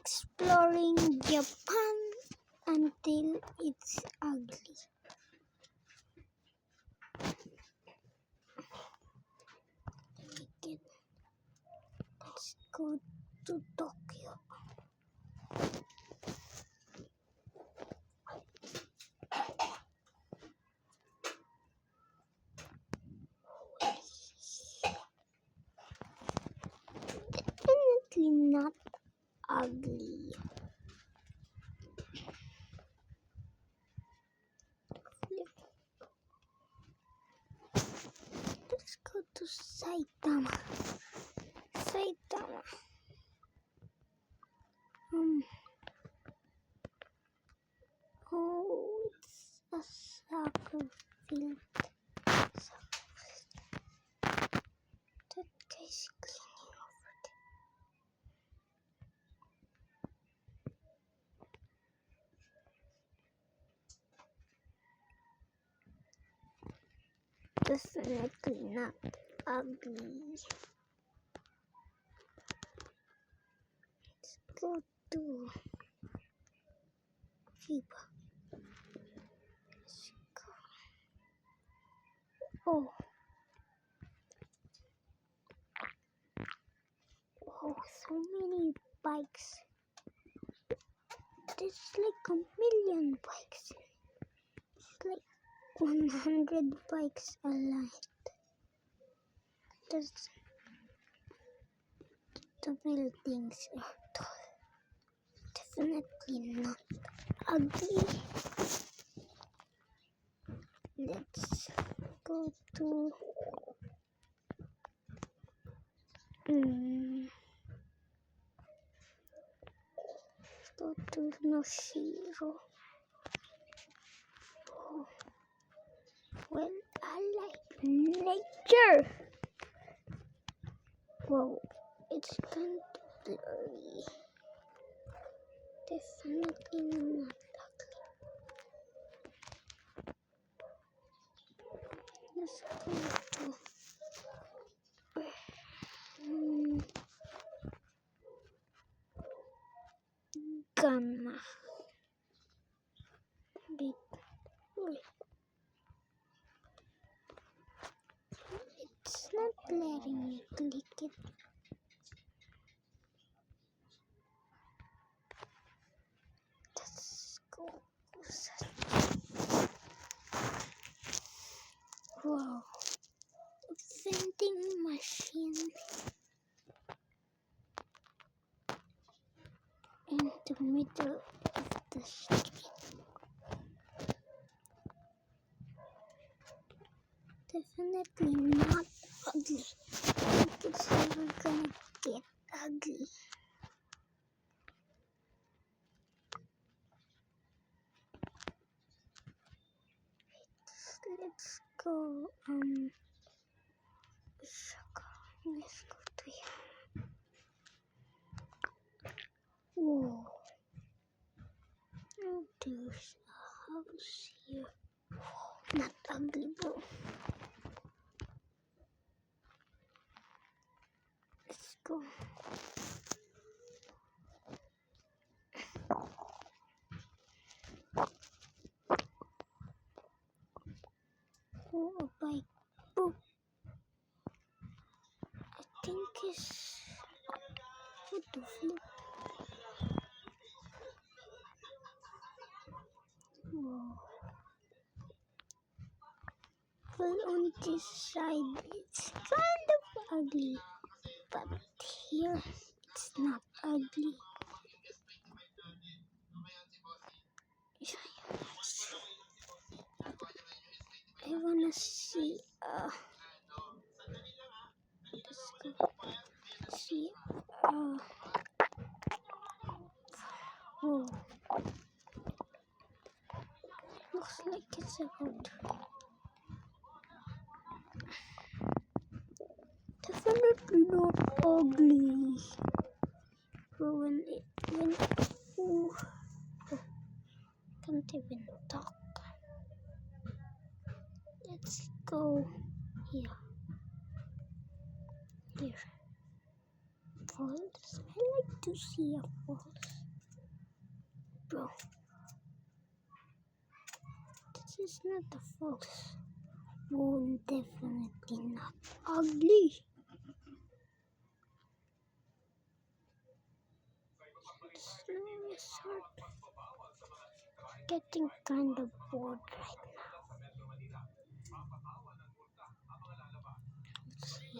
exploring Japan until it's ugly. Let's go to Tokyo. Definitely not ugly. Let's go to Saitama. Oh, it's a soccer field. That guy's cleaning over there. Definitely not ugly. Let's go to Chiba. Let's go. Oh, so many bikes. There's like a million bikes. It's like 100 bikes aligned. The buildings are tall. Definitely not ugly. Let's go to Noshiro. Oh, well, I like nature. Whoa, it's kind of blurry. Definitely not ugly. Let's go to Ghana. It's not letting me click it. Let's go. Wow. A vending machine in the middle of the street. Definitely not ugly. I think it's never gonna get ugly. Let's go Osaka. Let's go to here. Whoa. Oh, there's a house here. Not ugly, bro. Let's go. Oh, a bike. Boop. I think it's what the flip. Whoa. Well, on this side it's kind of ugly, but here it's not ugly. I wanna see let's go see whoa. Looks like it's about definitely not ugly. But when ooh, can't even talk. Let's go here. falls. I like to see a falls. Bro, this is not a falls. Oh, definitely not ugly. Snow is hard. Getting kind of bored right now. Let's see.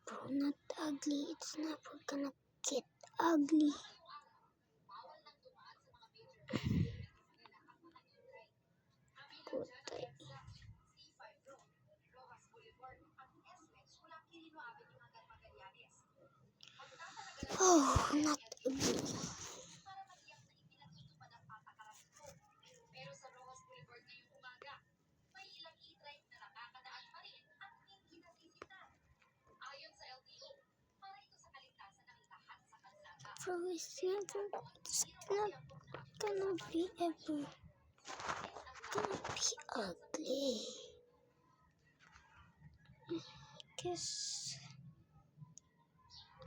Bro, not ugly. It's never gonna get ugly. Good day. Oh, not ugly. Bro, it's not gonna be ever gonna be ugly. Guess.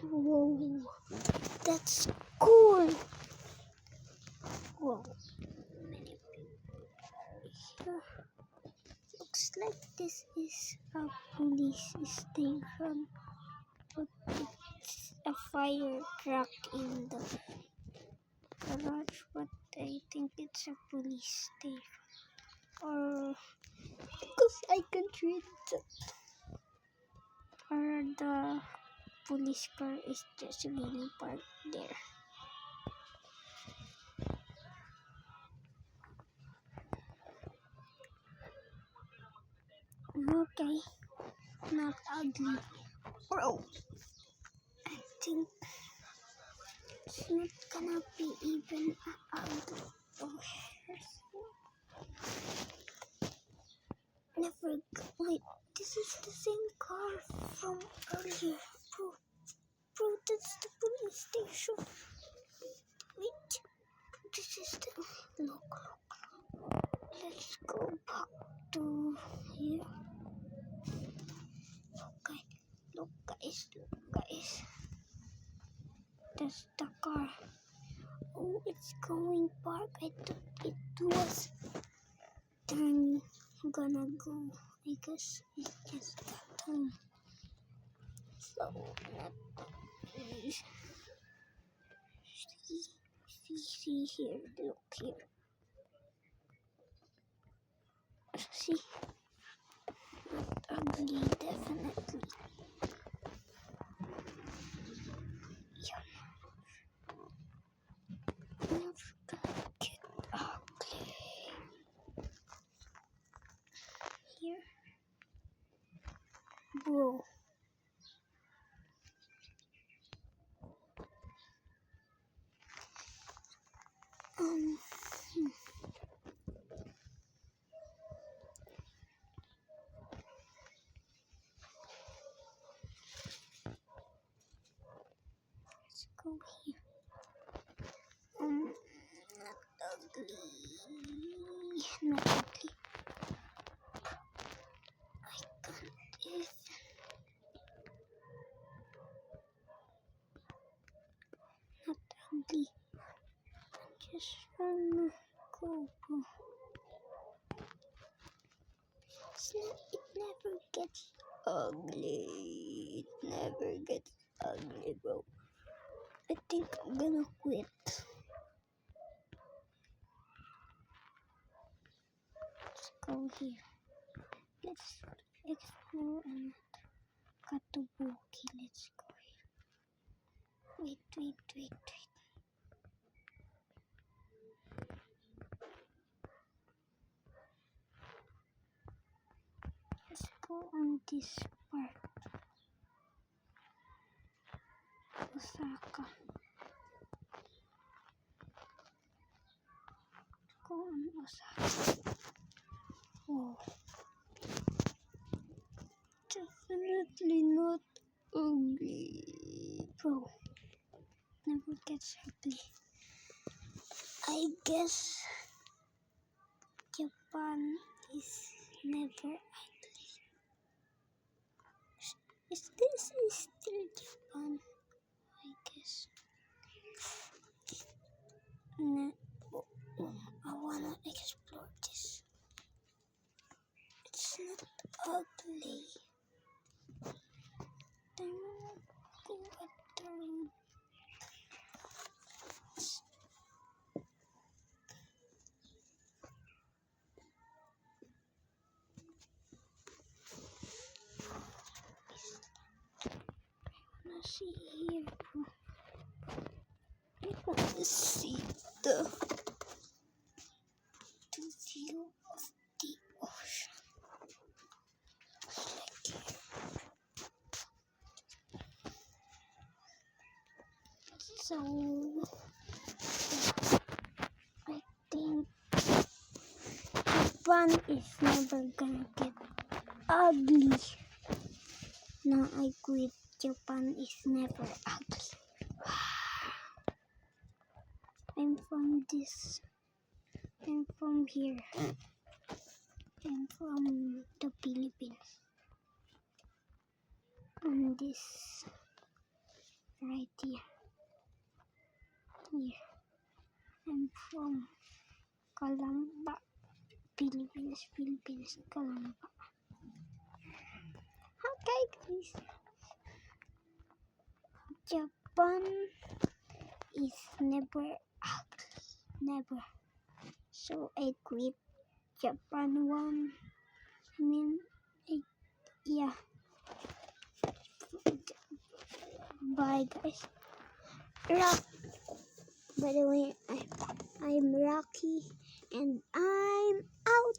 Whoa, that's cool. Whoa, many people here. Looks like this is a police station, but it's a fire truck in the garage. But I think it's a police station, or because I can't read it, or the police car is just really parked there. Okay, not ugly. Bro, I think it's not gonna be even ugly. Oh, never. Wait, this is the same car from earlier. Bro, that's the police station. Wait, this is the. Look. Let's go back to here. Okay, look, guys. That's the car. Oh, it's going park. I thought it was then gonna go. I guess it just got home. So not see here. Look here. See, not ugly, definitely. Yeah. Never gonna get ugly. Here, bro. Let's go here. Not ugly. Not ugly. I can't even. Not ugly. Just wanna go, bro. It never gets ugly. It never gets ugly, bro. I think I'm gonna quit. Let's go here. Let's explore and Katubuki. Let's go here. Wait. Let's go on this part. Osaka. Go on Osaka. Whoa. Definitely not ugly. Bro, never gets ugly. I guess Japan is never ugly. Is this is still Japan? I guess. No. I wanna explore this. It's not ugly. Then we'll go at the room. I wanna see here, bro. I wanna see the view of the ocean. Like here. So I think Japan is never gonna get ugly. Now I quit. Japan is never ugly. I'm from this. I'm from here. I'm from the Philippines. And this right here. Here. I'm from Calamba. Philippines, Calamba. Okay, guys. Japan is never ugly. Never. So I quit Japan one. Yeah. Bye, guys. By the way, I'm Rocky, and I'm out.